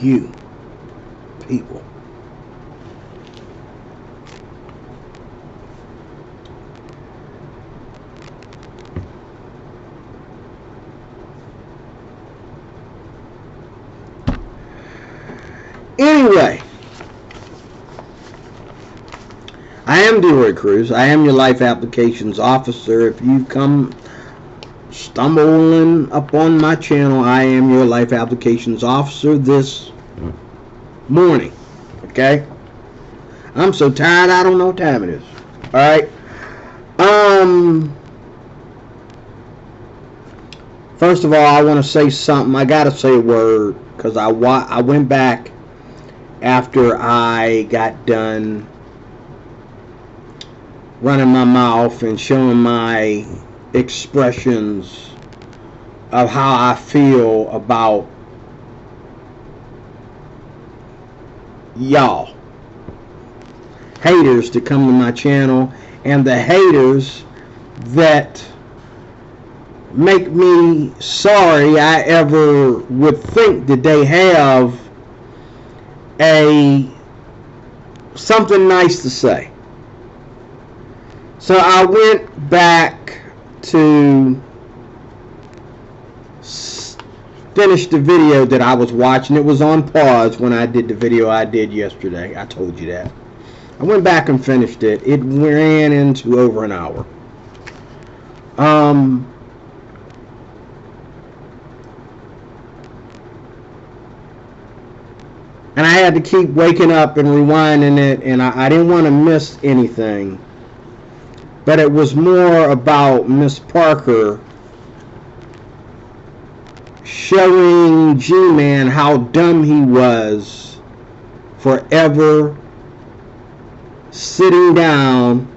you people. Anyway, I am DeRoy Cruz. I am your life applications officer. If you've come stumbling up on my channel, I am your life applications officer this morning. Okay? I'm so tired I don't know what time it is. Alright? First of all, I want to say something. I gotta say a word, because I went back after I got done running my mouth and showing my expressions of how I feel about y'all haters that come to my channel, and the haters that make me sorry I ever would think that they have something nice to say. So I went back to finish the video that I was watching. It was on pause when I did the video I did yesterday. I told you that. I went back and finished it. It ran into over an hour. And I had to keep waking up and rewinding it, and I didn't want to miss anything. But it was more about Miss Parker showing Gman how dumb he was for ever sitting down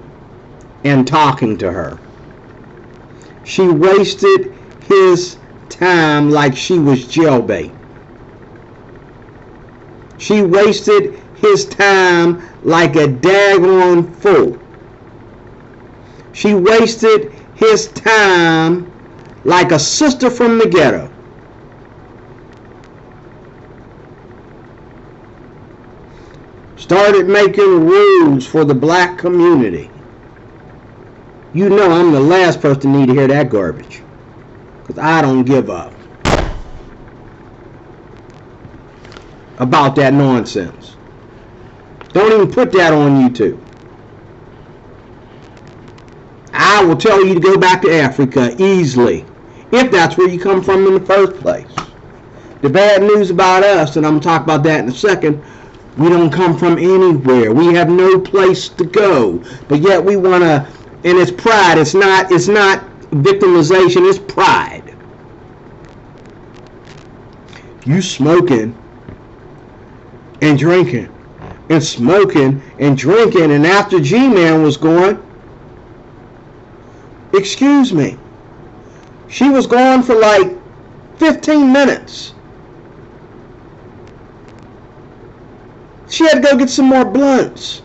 and talking to her. She wasted his time like she was jailbait. She wasted his time like a daggone fool. She wasted his time like a sister from the ghetto. Started making rules for the black community. You know I'm the last person to need to hear that garbage, because I don't give up about that nonsense. Don't even put that on YouTube. I will tell you to go back to Africa easily, if that's where you come from in the first place. The bad news about us, and I'm going to talk about that in a second, we don't come from anywhere. We have no place to go. But yet we want to, and it's pride. It's not victimization, it's pride. You smoking and drinking and smoking and drinking, and after Gman was gone, excuse me, she was gone for like 15 minutes. She had to go get some more blunts.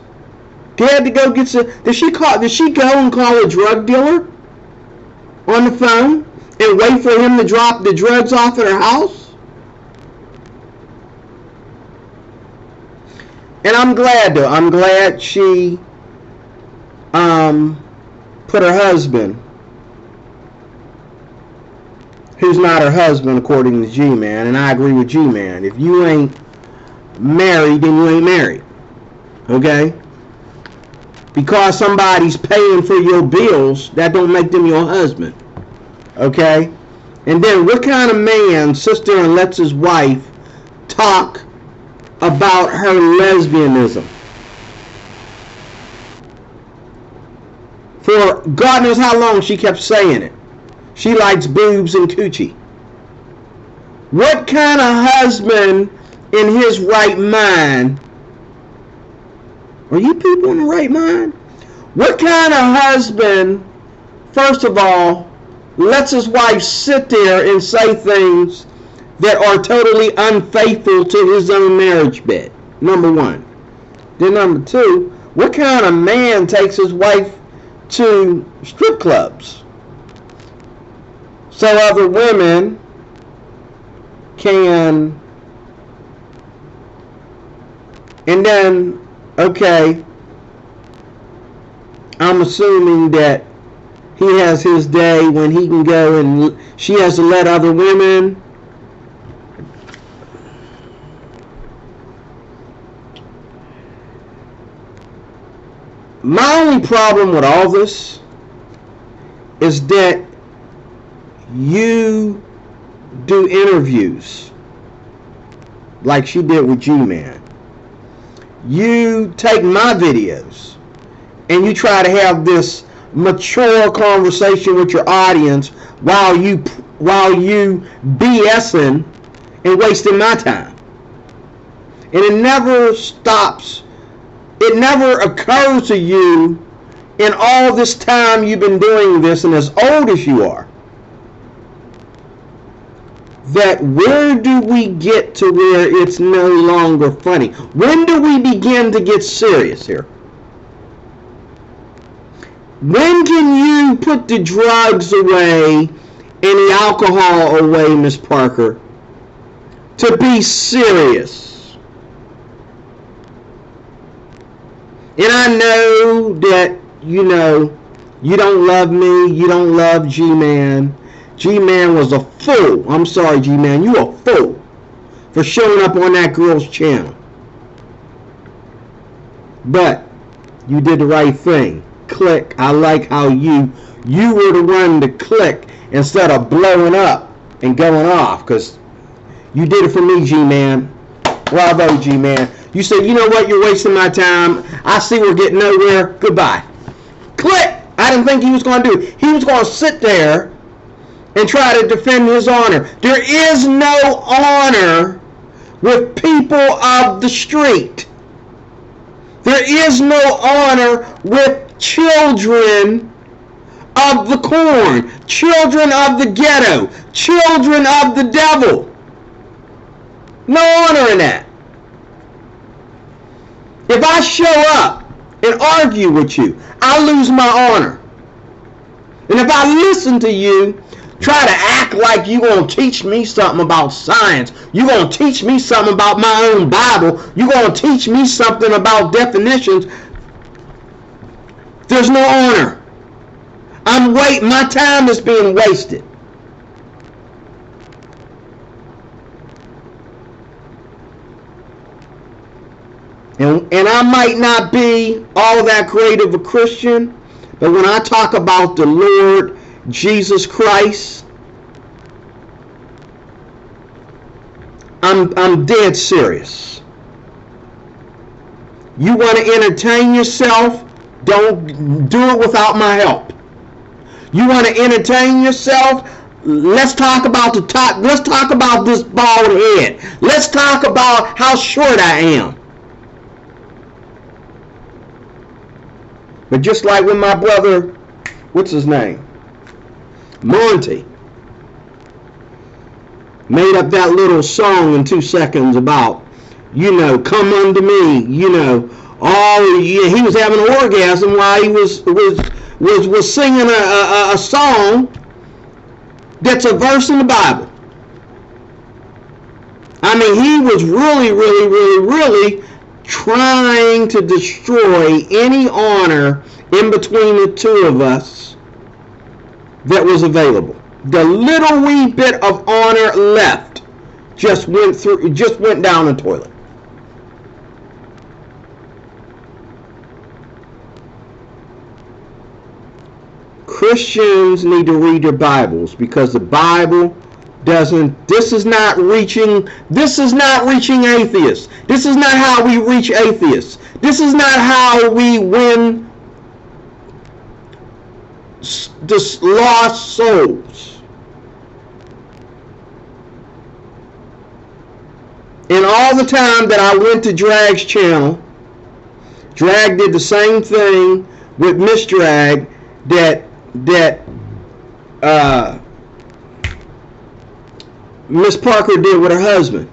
She had to go get some. Did she go and call a drug dealer on the phone and wait for him to drop the drugs off at her house? And I'm glad though. I'm glad she put her husband, who's not her husband according to Gman, and I agree with Gman. If you ain't married, then you ain't married. Okay? Because somebody's paying for your bills, that don't make them your husband. Okay? And then what kind of man sits there and lets his wife talk about her lesbianism for God knows how long? She kept saying it. She likes boobs and coochie. What kind of husband in his right mind? Are you people in the right mind? What kind of husband, first of all, lets his wife sit there and say things that are totally unfaithful to his own marriage bed? Number one. Then number two, what kind of man takes his wife to strip clubs so other women can And then, okay, I'm assuming that he has his day when he can go and she has to let other women. My only problem with all this is that you do interviews like she did with Gman. You take my videos and you try to have this mature conversation with your audience while you BSing and wasting my time. And it never stops. It never occurs to you in all this time you've been doing this and as old as you are, that where do we get to where it's no longer funny? When do we begin to get serious here? When can you put the drugs away and the alcohol away, Miss Parker, to be serious? And I know that, you don't love me, you don't love G-Man. G-Man was a fool. I'm sorry, G-Man, you a fool for showing up on that girl's channel. But you did the right thing. Click. I like how you were the one to click instead of blowing up and going off, because you did it for me, G-Man. Bravo, G-Man. You said, you know what, you're wasting my time. I see we're getting nowhere. Goodbye. Click. I didn't think he was going to do it. He was going to sit there and try to defend his honor. There is no honor with people of the street. There is no honor with children of the corn, children of the ghetto, children of the devil. No honor in that. If I show up and argue with you, I lose my honor. And if I listen to you, try to act like you're going to teach me something about science, you're going to teach me something about my own Bible, you're going to teach me something about definitions, there's no honor. My time is being wasted. And I might not be all that great of a Christian, but when I talk about the Lord Jesus Christ, I'm dead serious. You want to entertain yourself? Don't do it without my help. You want to entertain yourself? Let's talk about the top. Let's talk about this bald head. Let's talk about how short I am. But just like when my brother, what's his name? Monty made up that little song in 2 seconds about, come unto me, he was having an orgasm while he was singing a song that's a verse in the Bible. I mean, he was really trying to destroy any honor in between the two of us that was available. The little wee bit of honor left just went down the toilet. Christians need to read their Bibles, because the Bible doesn't. This is not reaching atheists. This is not how we reach atheists. This is not how we win the lost souls. And all the time that I went to Drag's channel, Drag did the same thing with Miss Drag that Miss Parker did with her husband.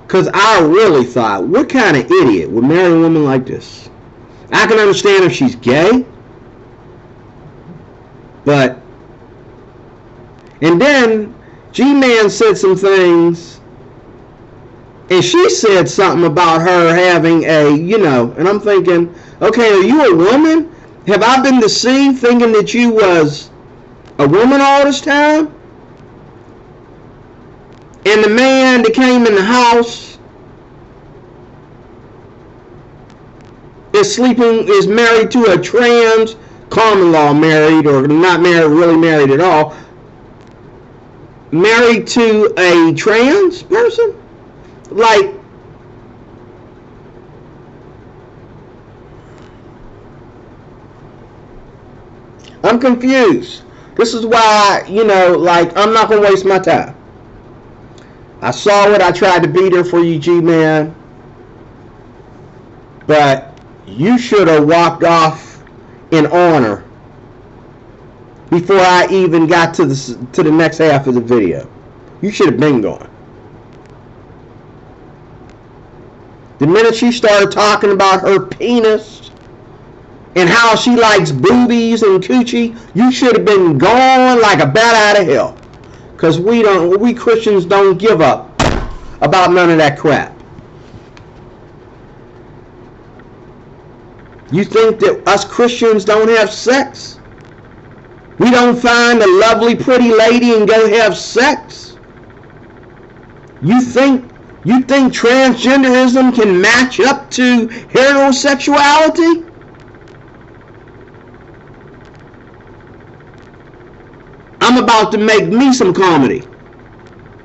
Because I really thought, what kind of idiot would marry a woman like this? I can understand if she's gay, but, and then G-Man said some things And she said something about her having and I'm thinking, okay, are you a woman? Have I been deceived thinking that you was a woman all this time? And the man that came in the house is married to a trans, common law married, or not married, really married at all, married to a trans person? Like, I'm confused. This is why, I'm not going to waste my time. I saw it. I tried to beat her for you, Gman. But you should have walked off in honor before I even got to the next half of the video. You should have been gone. The minute she started talking about her penis and how she likes boobies and coochie, you should have been gone like a bat out of hell. Because we Christians don't give up about none of that crap. You think that us Christians don't have sex? We don't find a lovely, pretty lady and go have sex? You think transgenderism can match up to heterosexuality? I'm about to make me some comedy.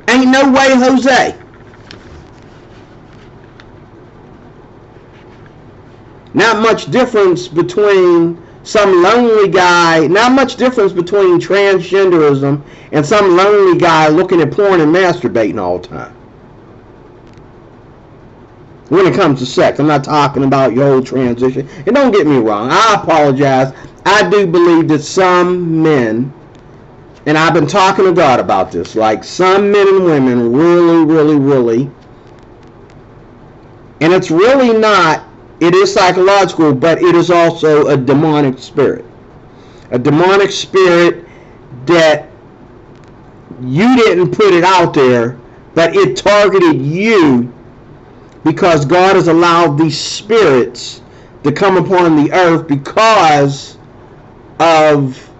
Ain't no way, Jose. Not much difference between some lonely guy, not much difference between transgenderism and some lonely guy looking at porn and masturbating all the time. When it comes to sex, I'm not talking about your whole transition. And don't get me wrong, I apologize. I do believe that some men, and I've been talking to God about this, like some men and women really, and it's really not, it is psychological, but it is also a demonic spirit. A demonic spirit that you didn't put it out there, but it targeted you because God has allowed these spirits to come upon the earth because of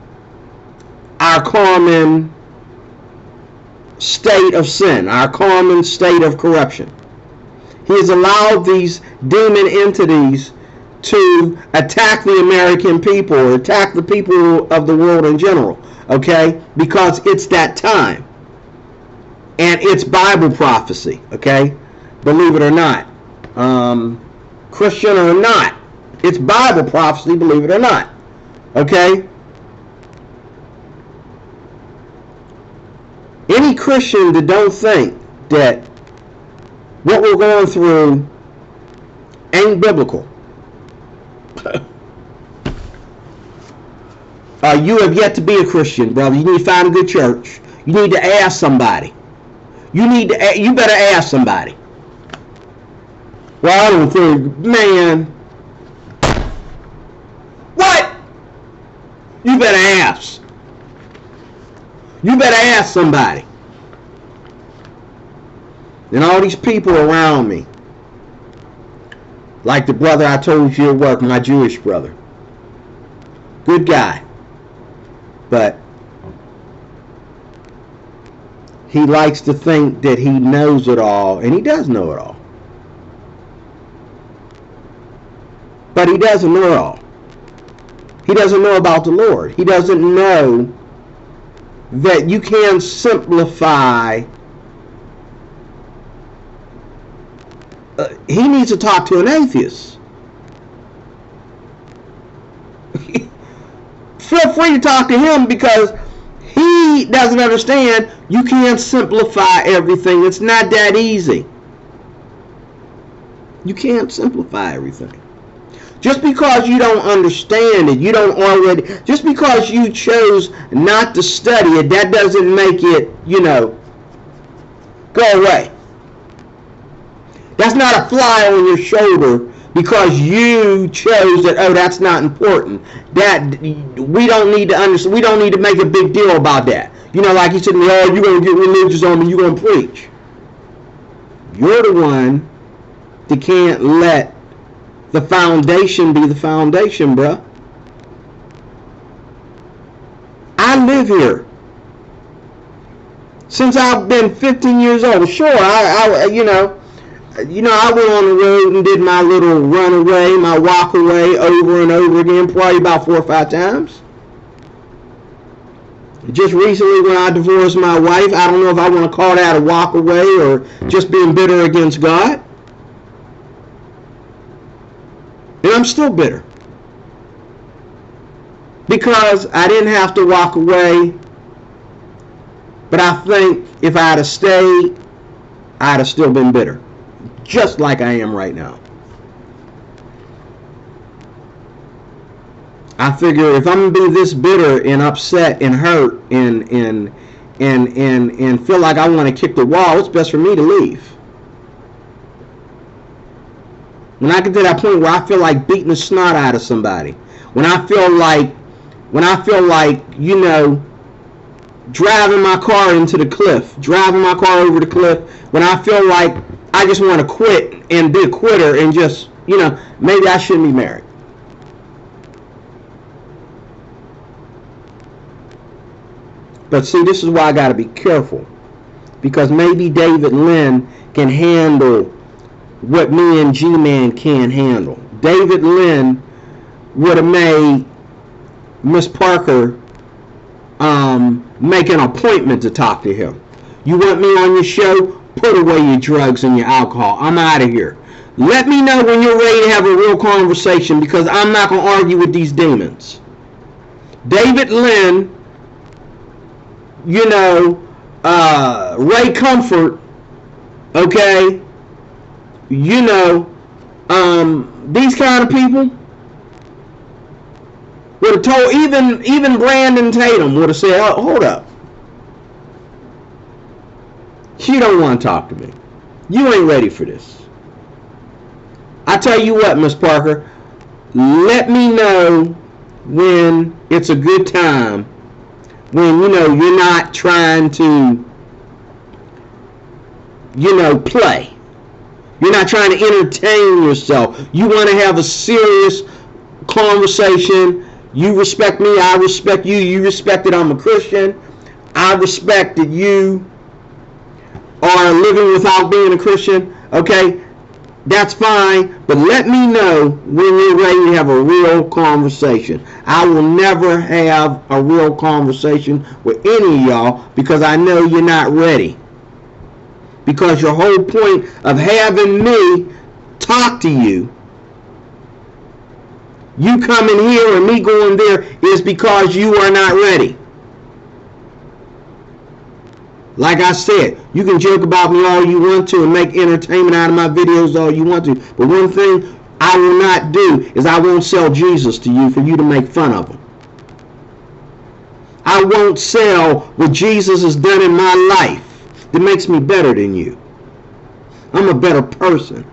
our common state of sin, our common state of corruption. He has allowed these demon entities to attack the American people or attack the people of the world in general, okay? Because it's that time. And it's Bible prophecy, okay? Believe it or not. Christian or not. It's Bible prophecy, believe it or not. Okay? Any Christian that don't think that what we're going through ain't biblical. You have yet to be a Christian, brother. You need to find a good church. You need to ask somebody. You better ask somebody. Well, I don't think, man. What? You better ask. You better ask somebody. And all these people around me, like the brother I told you at work, my Jewish brother. Good guy. But he likes to think that he knows it all, and he does know it all. But he doesn't know it all. He doesn't know about the Lord. He doesn't know that you can simplify. He needs to talk to an atheist. Feel free to talk to him because he doesn't understand you can't simplify everything. It's not that easy. You can't simplify everything. Just because you don't understand it, just because you chose not to study it, that doesn't make it, go away. That's not a fly on your shoulder because you chose that, that's not important. That we don't need to understand. We don't need to make a big deal about that. Like he said, you're going to get religious on me, you're going to preach. You're the one that can't let the foundation be the foundation, bruh. I live here since I've been 15 years old. Sure, I went on the road and did my little runaway, my walk away over and over again, probably about 4 or 5 times. Just recently when I divorced my wife, I don't know if I want to call that a walk away or just being bitter against God. And I'm still bitter. Because I didn't have to walk away. But I think if I had stayed, I'd have still been bitter. Just like I am right now. I figure if I'm gonna be this bitter and upset and hurt and feel like I want to kick the wall, it's best for me to leave. When I get to that point where I feel like beating the snot out of somebody, when I feel like, driving my car into the cliff, driving my car over the cliff, when I feel like I just want to quit and be a quitter and just, maybe I shouldn't be married. But see, this is why I got to be careful. Because maybe David Lynn can handle what me and Gman can't handle. David Lynn would have made Miss Parker make an appointment to talk to him. You want me on your show? Put away your drugs and your alcohol. I'm out of here. Let me know when you're ready to have a real conversation, because I'm not going to argue with these demons. David Lynn, Ray Comfort, okay, these kind of people would have told, even Brandon Tatum would have said, oh, hold up. You don't want to talk to me. You ain't ready for this. I tell you what, Miss Parker, let me know when it's a good time, when, you're not trying to, play. You're not trying to entertain yourself. You want to have a serious conversation. You respect me. I respect you. You respect that I'm a Christian. I respect that you are living without being a Christian. Okay, that's fine. But let me know when you're ready to have a real conversation. I will never have a real conversation with any of y'all because I know you're not ready. Because your whole point of having me talk to you coming here and me going there, is because you are not ready. Like I said, you can joke about me all you want to and make entertainment out of my videos all you want to. But one thing I will not do is I won't sell Jesus to you for you to make fun of him. I won't sell what Jesus has done in my life that makes me better than you. I'm a better person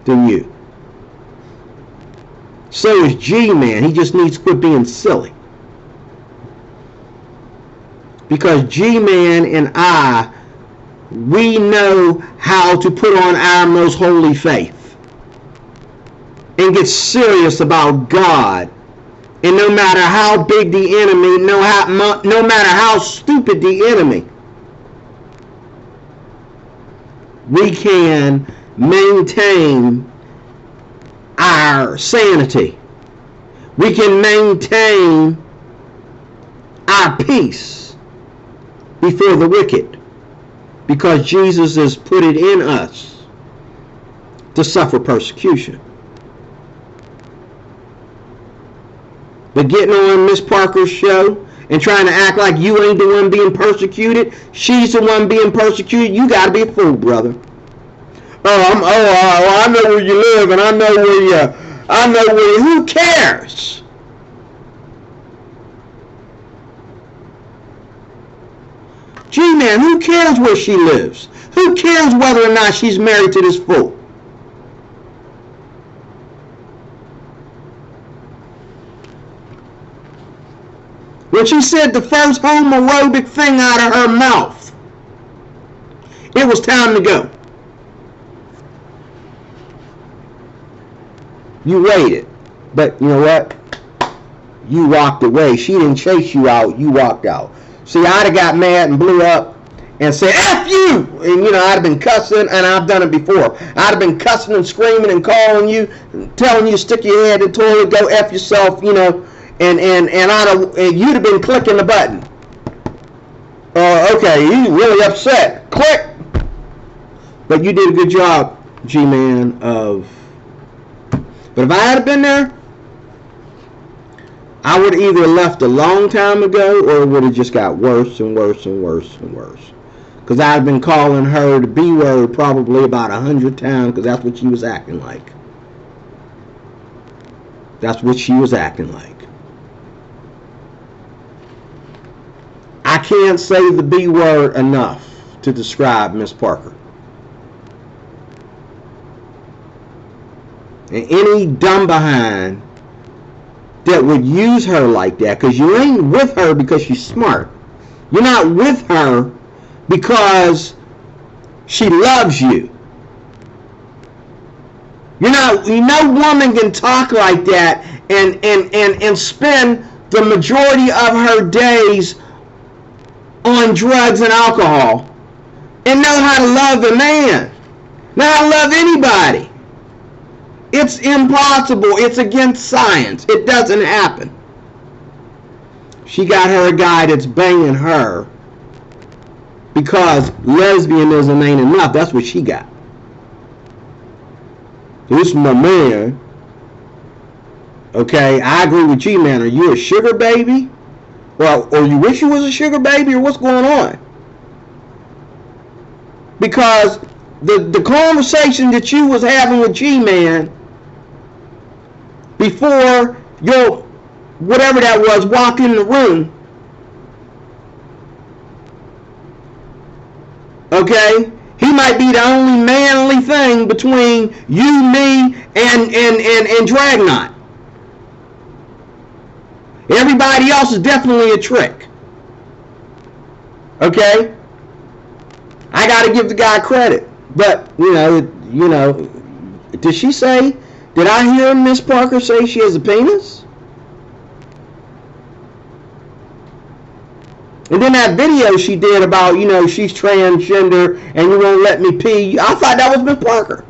than you. So is Gman. He just needs to quit being silly. Because Gman and I, we know how to put on our most holy faith and get serious about God. And no matter how big the enemy, no matter how stupid the enemy, we can maintain our sanity. We can maintain our peace before the wicked, because Jesus has put it in us to suffer persecution. But getting on Miss Parker's show and trying to act like you ain't the one being persecuted, she's the one being persecuted, you gotta be a fool, brother. I know where you live, and I know where who cares? Gman, who cares where she lives? Who cares whether or not she's married to this fool? When she said the first homophobic thing out of her mouth, It was time to go. You waited. But you know what? You walked away. She didn't chase you out. You walked out. See, I'd have got mad and blew up and said, F you! And, I'd have been cussing, and I've done it before. I'd have been cussing and screaming and calling you, telling you to stick your head in the toilet, go F yourself, and you'd have been clicking the button. Okay, you really upset. Click! But you did a good job, Gman, But if I had been there, I would have either left a long time ago or it would have just got worse and worse and worse and worse. Because I'd been calling her the B word probably about 100 times because that's what she was acting like. That's what she was acting like. I can't say the B word enough to describe Miss Parker. And any dumb behind that would use her like that, because you ain't with her because she's smart. You're not with her because she loves you. No woman can talk like that and spend the majority of her days on drugs and alcohol and know how to love a man, know how to love anybody. It's impossible. It's against science. It doesn't happen. She got her a guy that's banging her because lesbianism ain't enough. That's what she got. This is my man. Okay, I agree with Gman. Are you a sugar baby? Or you wish you was a sugar baby, or what's going on? Because the conversation that you was having with Gman before your whatever that was walked in the room, okay, he might be the only manly thing between you, me, and Dragnot. Everybody else is definitely a trick. Okay? I gotta give the guy credit. But, did she say, did I hear Miss Parker say she has a penis? And then that video she did about, she's transgender and you won't let me pee. I thought that was Miss Parker.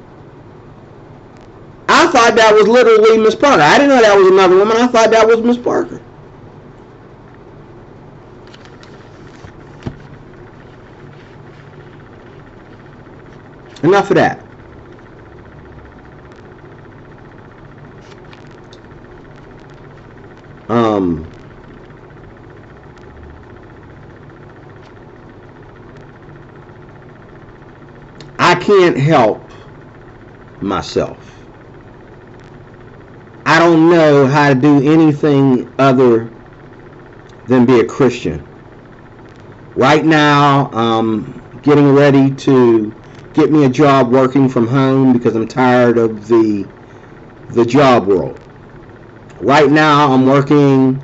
I thought that was literally Miss Parker. I didn't know that was another woman. I thought that was Miss Parker. Enough of that. I can't help myself. I don't know how to do anything other than be a Christian. Right now, I'm getting ready to get me a job working from home because I'm tired of the job world. Right now, I'm working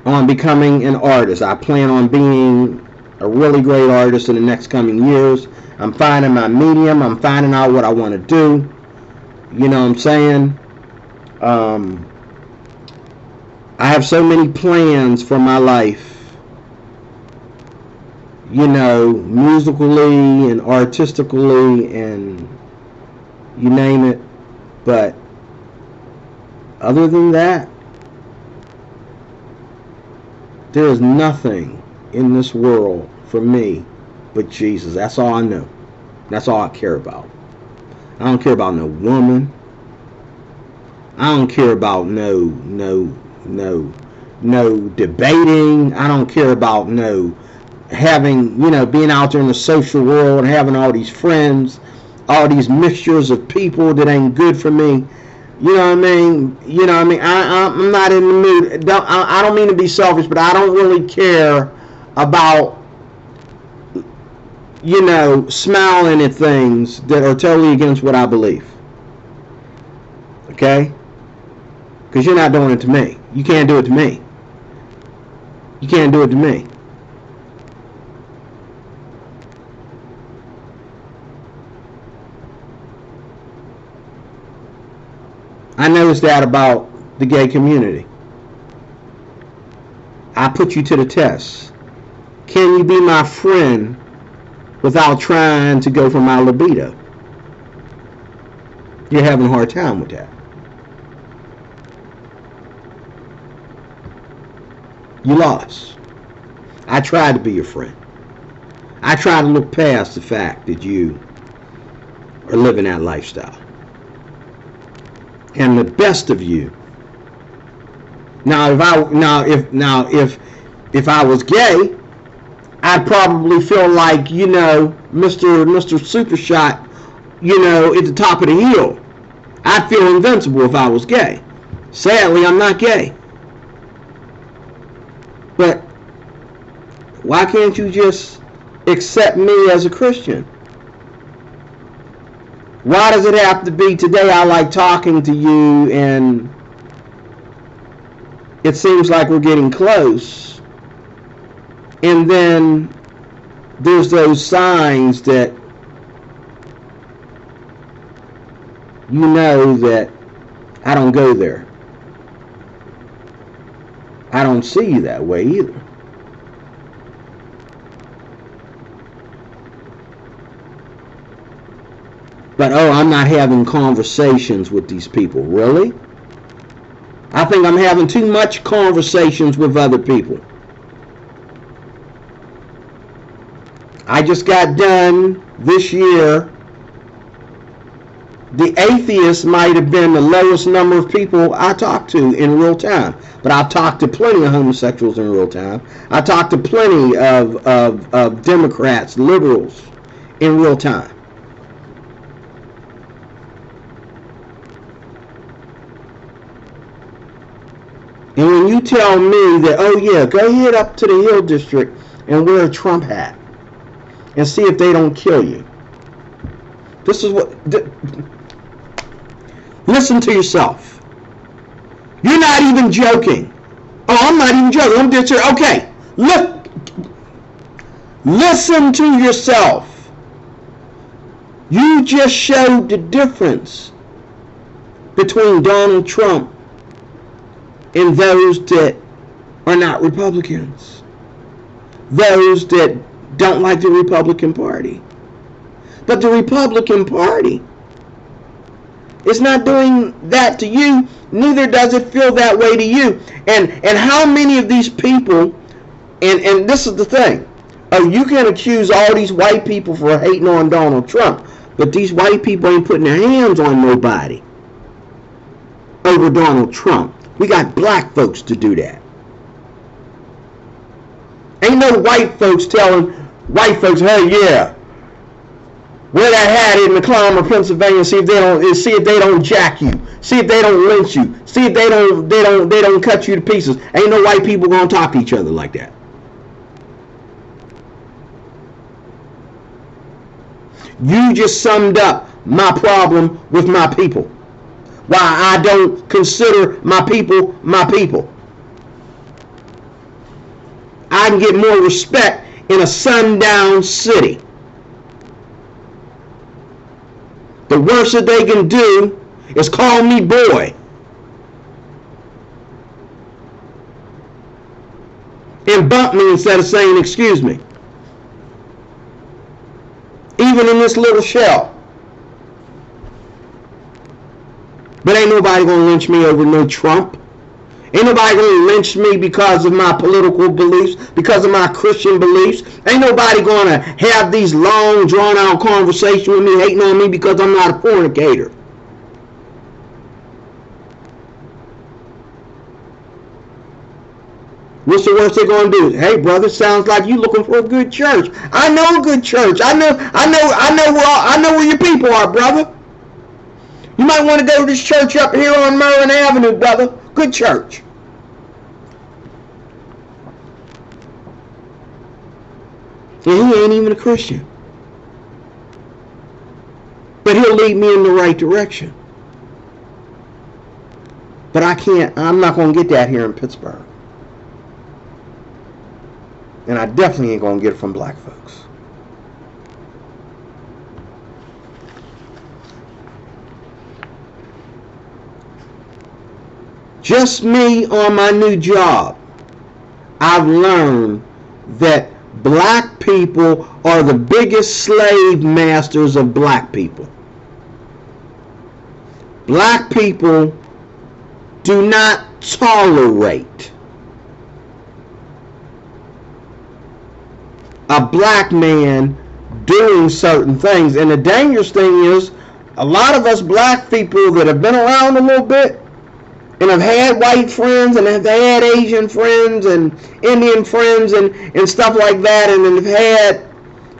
on becoming an artist. I plan on being a really great artist in the next coming years. I'm finding my medium. I'm finding out what I want to do. You know what I'm saying? I have so many plans for my life. Musically and artistically and you name it. But other than that, there is nothing in this world for me but Jesus. That's all I know. That's all I care about. I don't care about no woman. I don't care about no debating. I don't care about having, being out there in the social world, having all these friends, all these mixtures of people that ain't good for me. You know what I mean? I'm not in the mood. I don't mean to be selfish, but I don't really care about, smiling at things that are totally against what I believe. Okay? Because you're not doing it to me. You can't do it to me. You can't do it to me. is that about the gay community? I put you to the test. Can you be my friend without trying to go for my libido? You're having a hard time with that. You lost. I tried to be your friend. I tried to look past the fact that you are living that lifestyle. And the best of you. Now, if I was gay, I'd probably feel like, Mr. Supershot, at the top of the hill. I'd feel invincible if I was gay. Sadly, I'm not gay. But why can't you just accept me as a Christian? Why does it have to be today I like talking to you and it seems like we're getting close, and then there's those signs that you know that I don't go there. I don't see you that way either. But, I'm not having conversations with these people. Really? I think I'm having too much conversations with other people. I just got done this year. The atheists might have been the lowest number of people I talked to in real time. But I've talked to plenty of homosexuals in real time. I talked to plenty of Democrats, liberals in real time. And when you tell me that, go ahead up to the Hill District and wear a Trump hat and see if they don't kill you. This is what... Listen to yourself. You're not even joking. I'm not even joking. I'm dead serious. Okay, look. Listen to yourself. You just showed the difference between Donald Trump and those that are not Republicans. Those that don't like the Republican Party. But the Republican Party is not doing that to you. Neither does it feel that way to you. And how many of these people, and this is the thing, you can accuse all these white people for hating on Donald Trump, but these white people ain't putting their hands on nobody over Donald Trump. We got black folks to do that. Ain't no white folks telling white folks, hey, yeah, wear that hat in McClellan, Pennsylvania, see if they don't jack you, see if they don't lynch you, see if they don't cut you to pieces. Ain't no white people gonna talk to each other like that. You just summed up my problem with my people. Why I don't consider my people my people. I can get more respect in a sundown city. The worst that they can do is call me boy. And bump me instead of saying excuse me. Even in this little shell. But ain't nobody gonna lynch me over no Trump. Ain't nobody gonna lynch me because of my political beliefs, because of my Christian beliefs. Ain't nobody gonna have these long, drawn-out conversations with me, hating on me because I'm not a fornicator. What's the worst they're gonna do? Hey, brother, sounds like you looking for a good church. I know a good church. I know where your people are, brother. You might want to go to this church up here on Merwin Avenue, brother. Good church. And he ain't even a Christian. But he'll lead me in the right direction. But I'm not going to get that here in Pittsburgh. And I definitely ain't going to get it from black folks. Just me on my new job, I've learned that black people are the biggest slave masters of black people. Black people do not tolerate a black man doing certain things. And the dangerous thing is, a lot of us black people that have been around a little bit and have had white friends and have had Asian friends and Indian friends and stuff like that, and have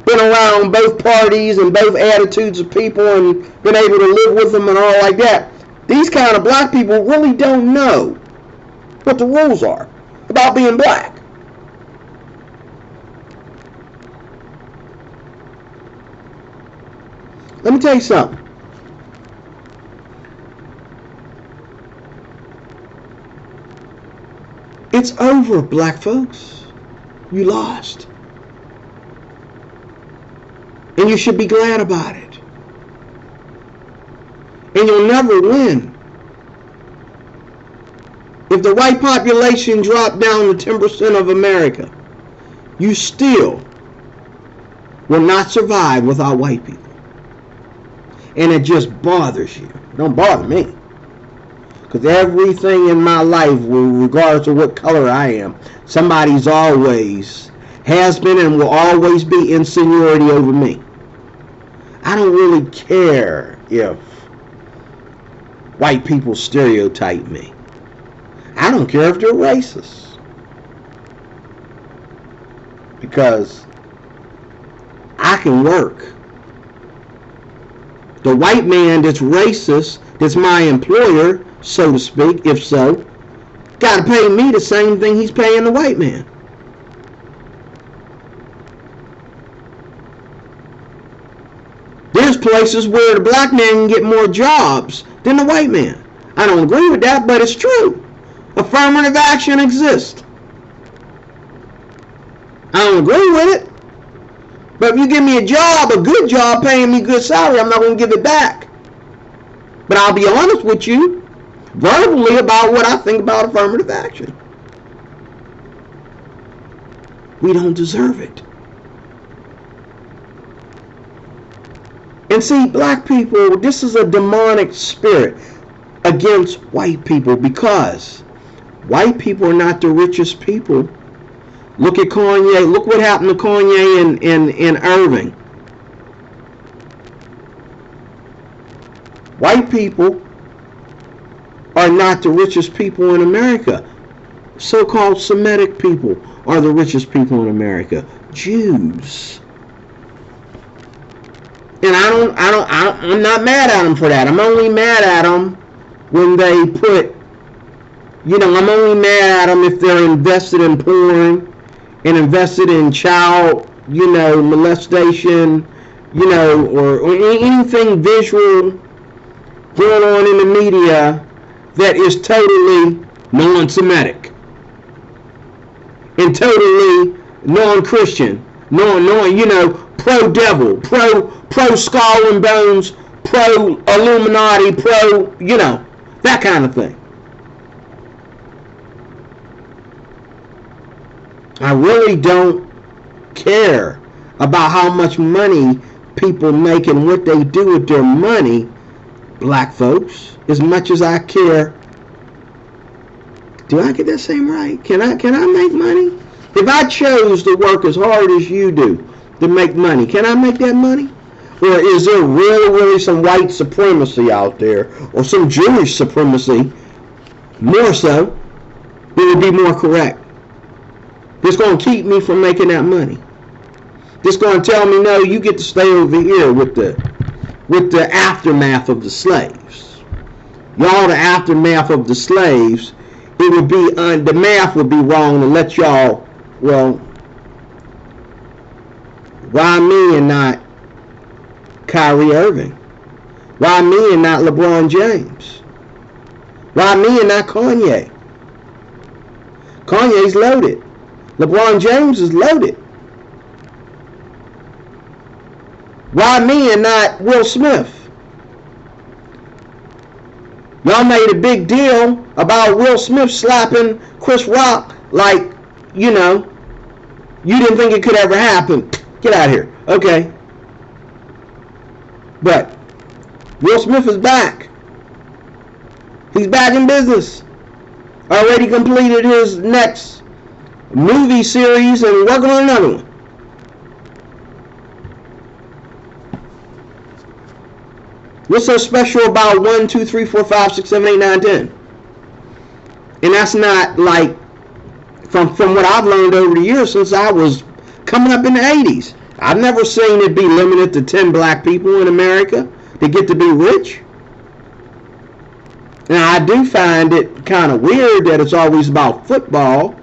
been around both parties and both attitudes of people and been able to live with them and all like that. These kind of black people really don't know what the rules are about being black. Let me tell you something. It's over, black folks. You lost. And you should be glad about it. And you'll never win. If the white population dropped down to 10% of America, you still will not survive without white people. And it just bothers you. It don't bother me. Because everything in my life, regardless of what color I am, somebody's always, has been and will always be in seniority over me. I don't really care if white people stereotype me. I don't care if they're racist. Because I can work. The white man that's racist, that's my employer, so to speak, if so, got to pay me the same thing he's paying the white man. There's places where the black man can get more jobs than the white man. I don't agree with that, but it's true. Affirmative action exists. I don't agree with it. But if you give me a job, a good job, paying me good salary, I'm not going to give it back. But I'll be honest with you verbally about what I think about affirmative action. We don't deserve it. And see, black people, this is a demonic spirit against white people, because white people are not the richest people. Look at Kanye. Look what happened to Kanye in Irving. White people are not the richest people in America. So-called Semitic people are the richest people in America. Jews. And I'm not mad at them for that. I'm only mad at them when they put, I'm only mad at them if they're invested in porn and invested in child, molestation, or anything visual going on in the media that is totally non-Semitic and totally non-Christian, pro-devil, pro-skull and bones, pro-Illuminati, that kind of thing. I really don't care about how much money people make and what they do with their money, black folks, as much as I care. Do I get that same right? Can I make money? If I chose to work as hard as you do to make money, can I make that money? Or is there really some white supremacy out there, or some Jewish supremacy, more so, that would be more correct? That's going to keep me from making that money. That's going to tell me, no, you get to stay over here with the aftermath of the slaves. Y'all, the aftermath of the slaves, it would be, the math would be wrong to let y'all, well, why me and not Kyrie Irving? Why me and not LeBron James? Why me and not Kanye? Kanye's loaded. LeBron James is loaded. Why me and not Will Smith? Y'all made a big deal about Will Smith slapping Chris Rock like, you know, you didn't think it could ever happen. Get out of here. Okay. But Will Smith is back. He's back in business. Already completed his next movie series and working on another one. What's so special about 1, 2, 3, 4, 5, 6, 7, 8, 9, 10? And that's not like from what I've learned over the years since I was coming up in the 80s. I've never seen it be limited to 10 black people in America to get to be rich. Now, I do find it kind of weird that it's always about football,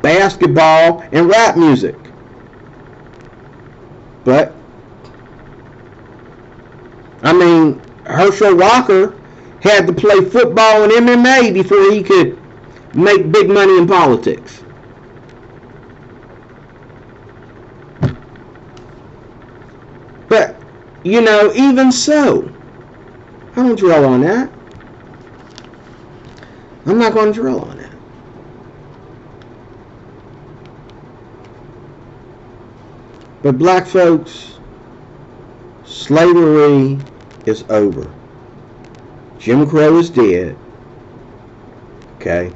basketball, and rap music. But, I mean, Herschel Walker had to play football and MMA before he could make big money in politics. But, you know, even so, I don't dwell on that. I'm not going to dwell on that. But black folks, slavery is over. Jim Crow is dead. Okay?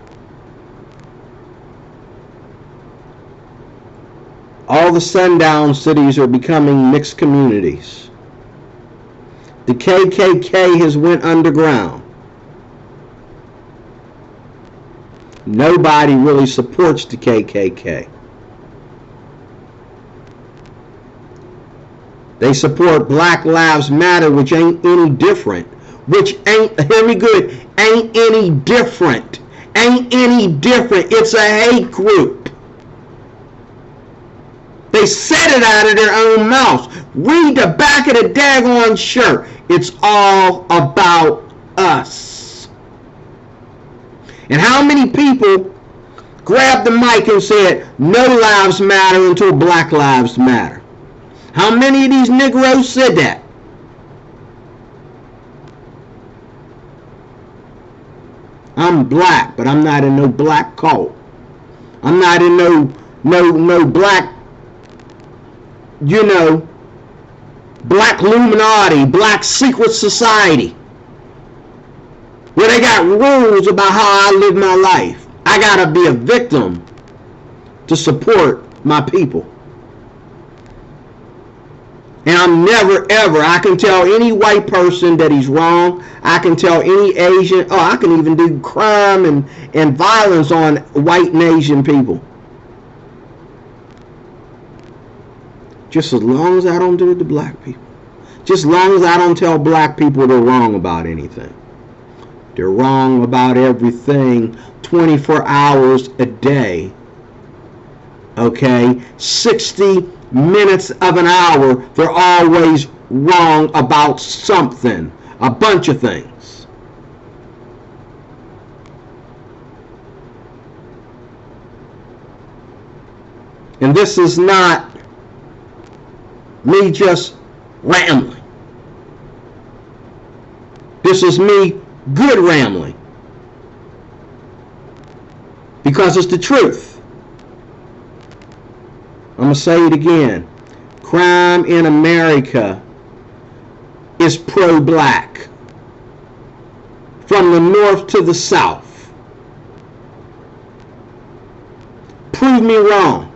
All the sundown cities are becoming mixed communities. The KKK has went underground. Nobody really supports the KKK. They support Black Lives Matter, which ain't any different. Which ain't, hear me good, ain't any different. Ain't any different. It's a hate group. They said it out of their own mouths. Read the back of the daggone shirt. It's all about us. And how many people grabbed the mic and said, no lives matter until Black Lives Matter? How many of these Negroes said that? I'm black, but I'm not in no black cult. I'm not in no black, you know, black Illuminati, black secret society, where they got rules about how I live my life. I gotta be a victim to support my people. And I'm never ever, I can tell any white person that he's wrong. I can tell any Asian, I can even do crime and violence on white and Asian people. Just as long as I don't do it to black people. Just as long as I don't tell black people they're wrong about anything. They're wrong about everything 24 hours a day. Okay? 60 minutes of an hour, they're always wrong about something. A bunch of things. And this is not me just rambling. This is me good rambling. Because it's the truth. I'm going to say it again. Crime in America is pro-black. From the north to the south. Prove me wrong.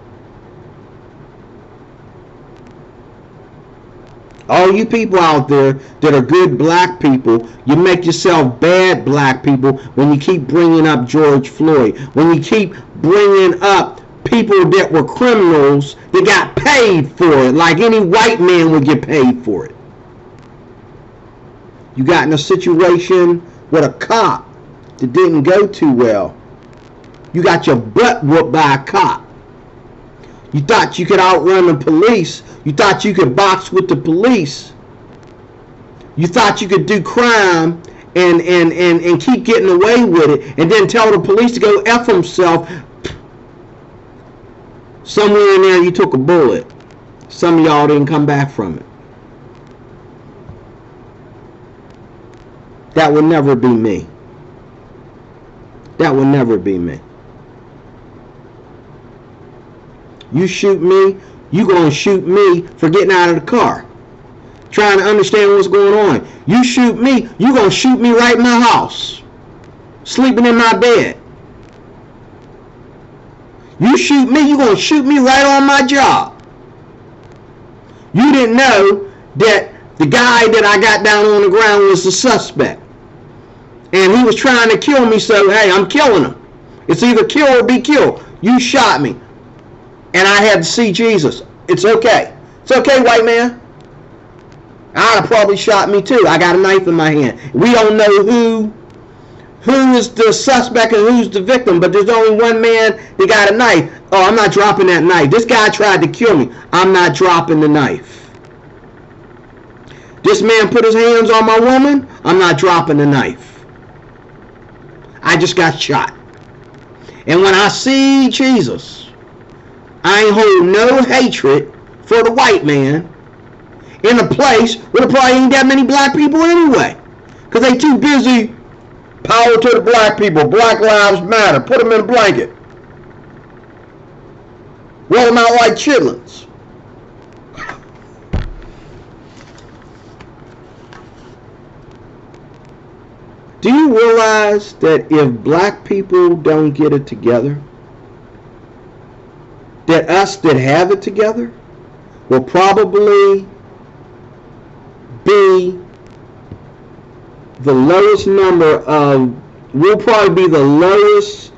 All you people out there that are good black people, you make yourself bad black people when you keep bringing up George Floyd. When you keep bringing up people that were criminals that got paid for it, like any white man would get paid for it. You got in a situation with a cop that didn't go too well. You got your butt whooped by a cop. You thought you could outrun the police. You thought you could box with the police. You thought you could do crime and keep getting away with it, and then tell the police to go F himself. Somewhere in there you took a bullet. Some of y'all didn't come back from it. That would never be me. That will never be me. You shoot me, you gonna shoot me for getting out of the car, trying to understand what's going on. You shoot me, you gonna shoot me right in my house, sleeping in my bed. You shoot me, you gonna shoot me right on my job. You didn't know that the guy that I got down on the ground was the suspect. And he was trying to kill me, so hey, I'm killing him. It's either kill or be killed. You shot me. And I had to see Jesus. It's okay. It's okay, white man. I'd have probably shot me too. I got a knife in my hand. We don't know who is the suspect and who's the victim, but there's only one man that got a knife. Oh, I'm not dropping that knife. This guy tried to kill me. I'm not dropping the knife. This man put his hands on my woman. I'm not dropping the knife. I just got shot. And when I see Jesus, I ain't hold no hatred for the white man in a place where there probably ain't that many black people anyway. Because they too busy. Power to the black people. Black lives matter. Put them in a blanket. Roll them out like chitlins. Do you realize that if black people don't get it together, that us that have it together will probably be the lowest number of, we'll probably be the lowest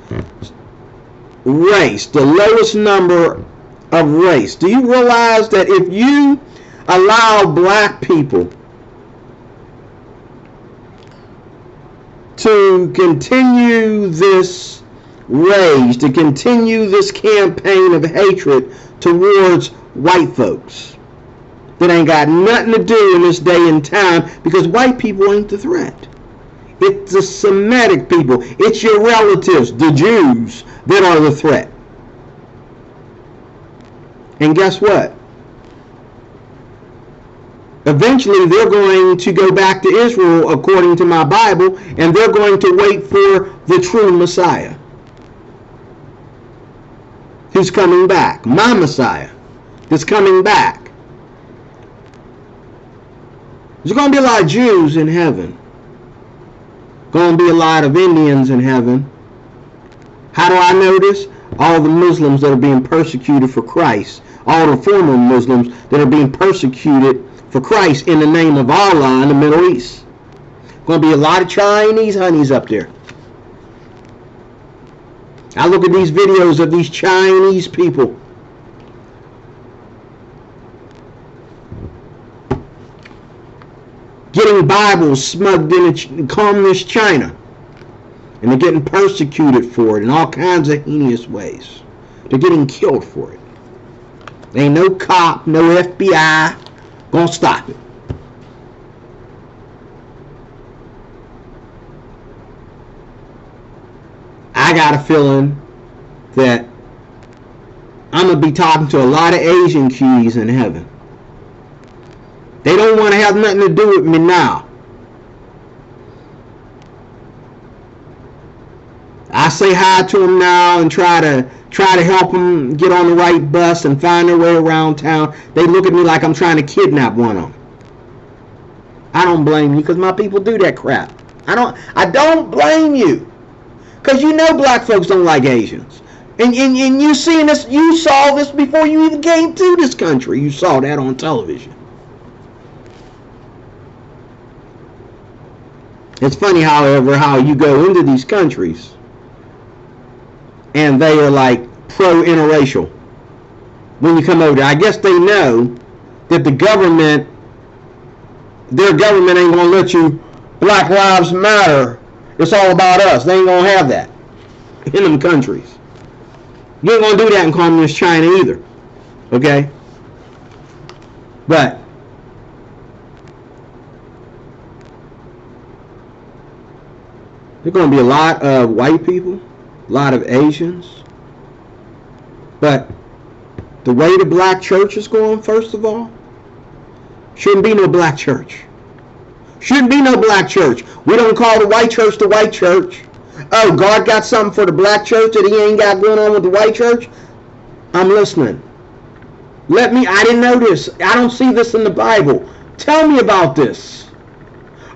race, the lowest number of race. Do you realize that if you allow black people to continue this rage, to continue this campaign of hatred towards white folks that ain't got nothing to do in this day and time, because white people ain't the threat. It's the Semitic people. It's your relatives, the Jews, that are the threat. And guess what? Eventually, they're going to go back to Israel, according to my Bible, and they're going to wait for the true Messiah, who's coming back. My Messiah is coming back. There's going to be a lot of Jews in heaven. Going to be a lot of Indians in heaven. How do I know this? All the Muslims that are being persecuted for Christ. All the former Muslims that are being persecuted for Christ in the name of Allah in the Middle East. Going to be a lot of Chinese honeys up there. I look at these videos of these Chinese people getting Bibles smuggled in communist China, and they're getting persecuted for it in all kinds of heinous ways. They're getting killed for it. There ain't no cop, no FBI gonna stop it. I got a feeling that I'm gonna be talking to a lot of Asian cuties in heaven. They don't want to have nothing to do with me now. I say hi to them now and try to help them get on the right bus and find their way around town. They look at me like I'm trying to kidnap one of them. I don't blame you, because my people do that crap. I don't blame you, because you know black folks don't like Asians. And you seen this, you saw this before you even came to this country. You saw that on television. It's funny, however, how you go into these countries and they are like pro-interracial when you come over there. I guess they know that their government ain't going to let you, Black Lives Matter, it's all about us. They ain't going to have that in them countries. You ain't going to do that in communist China either. Okay? But there's going to be a lot of white people, a lot of Asians. But the way the black church is going, first of all, shouldn't be no black church. Shouldn't be no black church. We don't call the white church the white church. Oh, God got something for the black church that he ain't got going on with the white church? I'm listening. I didn't know this. I don't see this in the Bible. Tell me about this.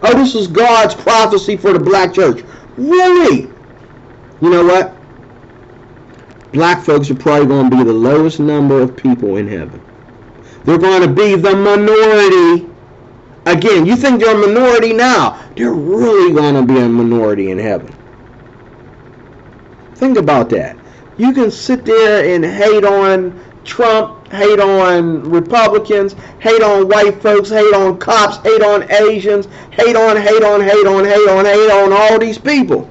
Oh, this is God's prophecy for the black church. Really? You know what? Black folks are probably going to be the lowest number of people in heaven. They're going to be the minority. Again, you think they're a minority now. They're really going to be a minority in heaven. Think about that. You can sit there and hate on Trump, hate on Republicans, hate on white folks, hate on cops, hate on Asians, hate on all these people.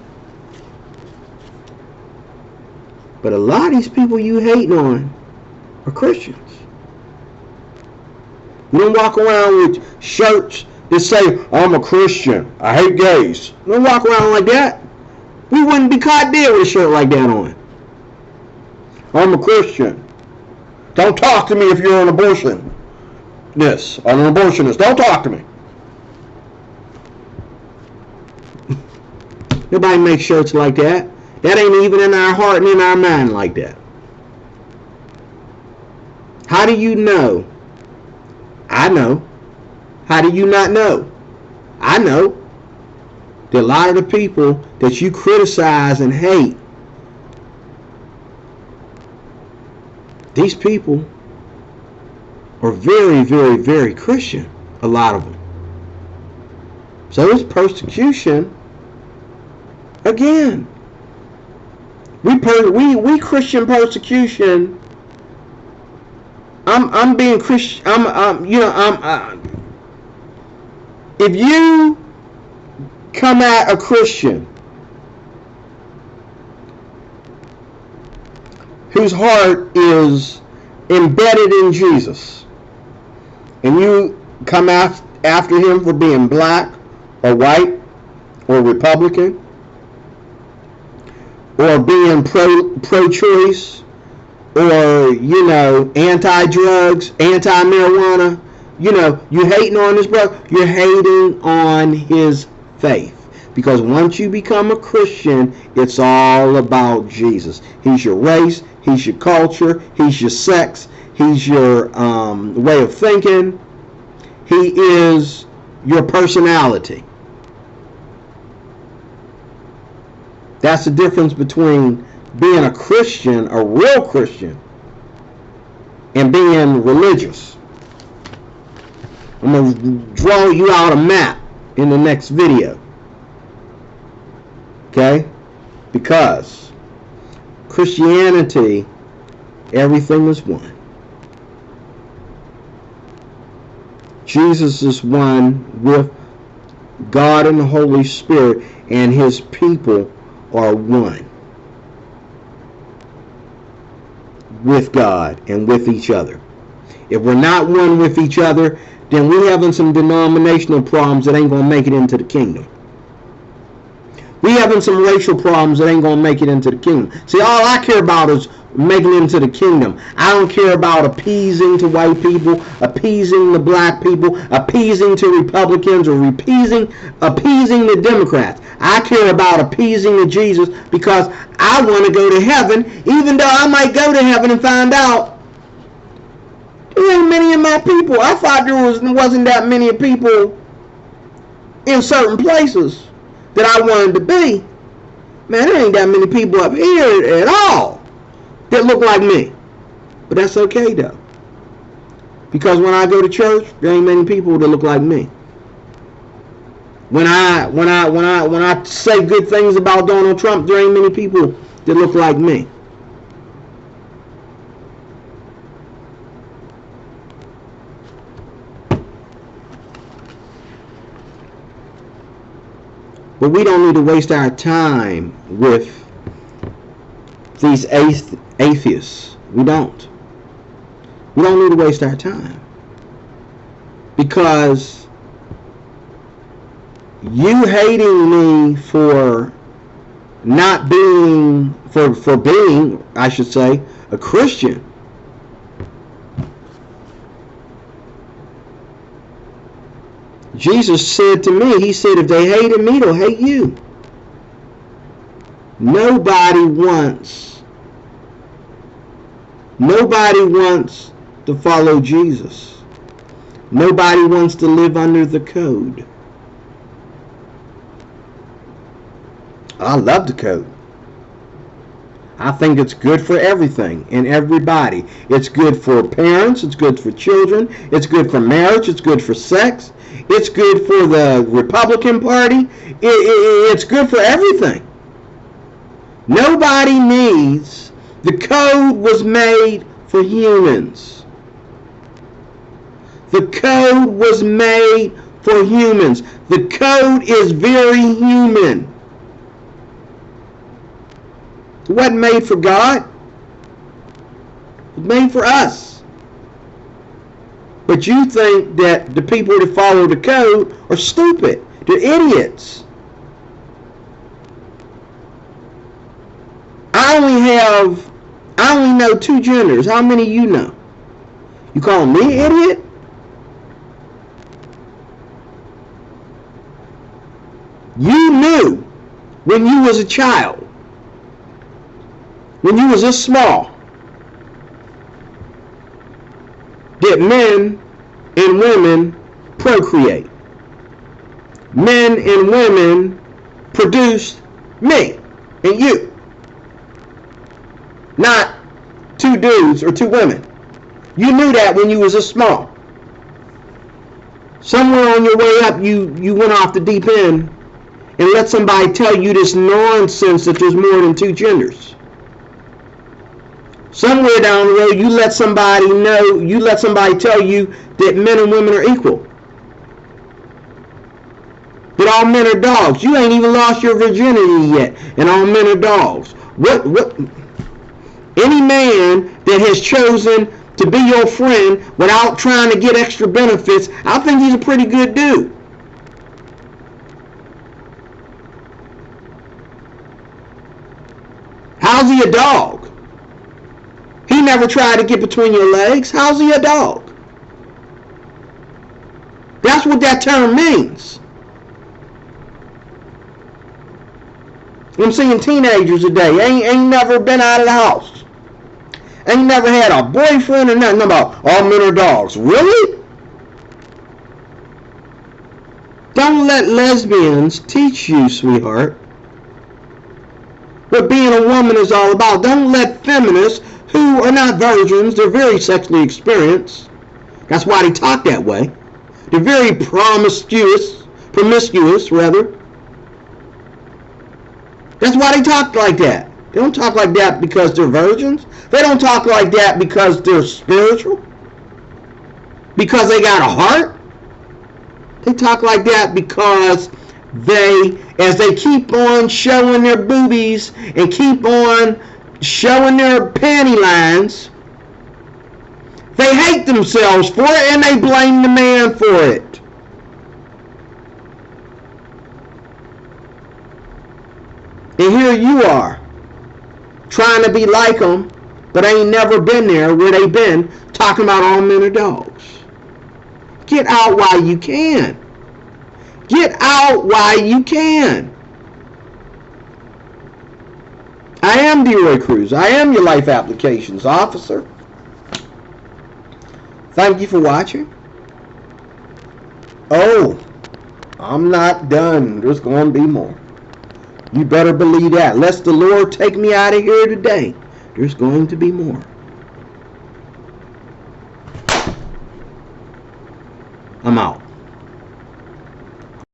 But a lot of these people you hating on are Christians. You don't walk around with shirts that say, I'm a Christian, I hate gays. You don't walk around like that. We wouldn't be caught dead with a shirt like that on. I'm a Christian. Don't talk to me if you're an abortionist. I'm an abortionist. Don't talk to me. Nobody makes shirts like that. That ain't even in our heart and in our mind like that. How do you know? I know. How do you not know? I know that a lot of the people that you criticize and hate, these people are very, very, very Christian. A lot of them. So it's persecution. Again, we Christian persecution. I'm being Christian. If you come at a Christian whose heart is embedded in Jesus, and you come after him for being black or white or Republican or being pro-choice or, anti-drugs, anti-marijuana, you hating on this brother, you're hating on his faith. Because once you become a Christian, it's all about Jesus. He's your race, he's your culture, he's your sex, he's your way of thinking, he is your personality. That's the difference between being a Christian, a real Christian, and being religious. I'm going to draw you out a map in the next video. Okay? Because Christianity, everything is one. Jesus is one with God and the Holy Spirit, and his people are one with God and with each other. If we're not one with each other, then we're having some denominational problems that ain't going to make it into the kingdom. We having some racial problems that ain't going to make it into the kingdom. See, all I care about is making it into the kingdom. I don't care about appeasing to white people, appeasing the black people, appeasing to Republicans, or appeasing the Democrats. I care about appeasing to Jesus because I want to go to heaven, even though I might go to heaven and find out there ain't many of my people. I thought there wasn't that many people in certain places that I wanted to be. Man, there ain't that many people up here at all that look like me. But that's okay though. Because when I go to church, there ain't many people that look like me. When I say good things about Donald Trump, there ain't many people that look like me. But we don't need to waste our time with these atheists. We don't. We don't need to waste our time. Because you hating me for not being, for being, I should say, a Christian, Jesus said to me, he said, if they hated me, they'll hate you. Nobody wants to follow Jesus. Nobody wants to live under the code. I love the code. I think it's good for everything and everybody. It's good for parents. It's good for children. It's good for marriage. It's good for sex. It's good for the Republican Party. It's good for everything. Nobody needs. The code was made for humans. The code was made for humans. The code is very human. It wasn't made for God. It was made for us. But you think that the people that follow the code are stupid. They're idiots. I only know 2 genders. How many you know? You calling me an idiot? You knew when you was a child, when you was this small, that men and women procreate. Men and women produced me and you. Not 2 dudes or 2 women. You knew that when you was this small. Somewhere on your way up, you went off the deep end and let somebody tell you this nonsense that there's more than 2 genders. Somewhere down the road, you let somebody tell you that men and women are equal. That all men are dogs. You ain't even lost your virginity yet, and all men are dogs. What? Any man that has chosen to be your friend without trying to get extra benefits, I think he's a pretty good dude. How's he a dog? He never tried to get between your legs. How's he a dog? That's what that term means. I'm seeing teenagers today. Ain't never been out of the house. Ain't never had a boyfriend or nothing about all men are dogs. Really? Don't let lesbians teach you, sweetheart, what being a woman is all about. Don't let feminists who are not virgins, they're very sexually experienced. That's why they talk that way. They're very promiscuous rather. That's why they talk like that. They don't talk like that because they're virgins. They don't talk like that because they're spiritual. Because they got a heart. They talk like that because as they keep on showing their boobies and keep on showing their panty lines, they hate themselves for it and they blame the man for it. And here you are, trying to be like them, but ain't never been there where they been, talking about all men are dogs. Get out while you can. Get out while you can. I am D-Roy Cruz. I am your life applications officer. Thank you for watching. Oh, I'm not done. There's going to be more. You better believe that. Lest the Lord take me out of here today, there's going to be more. I'm out.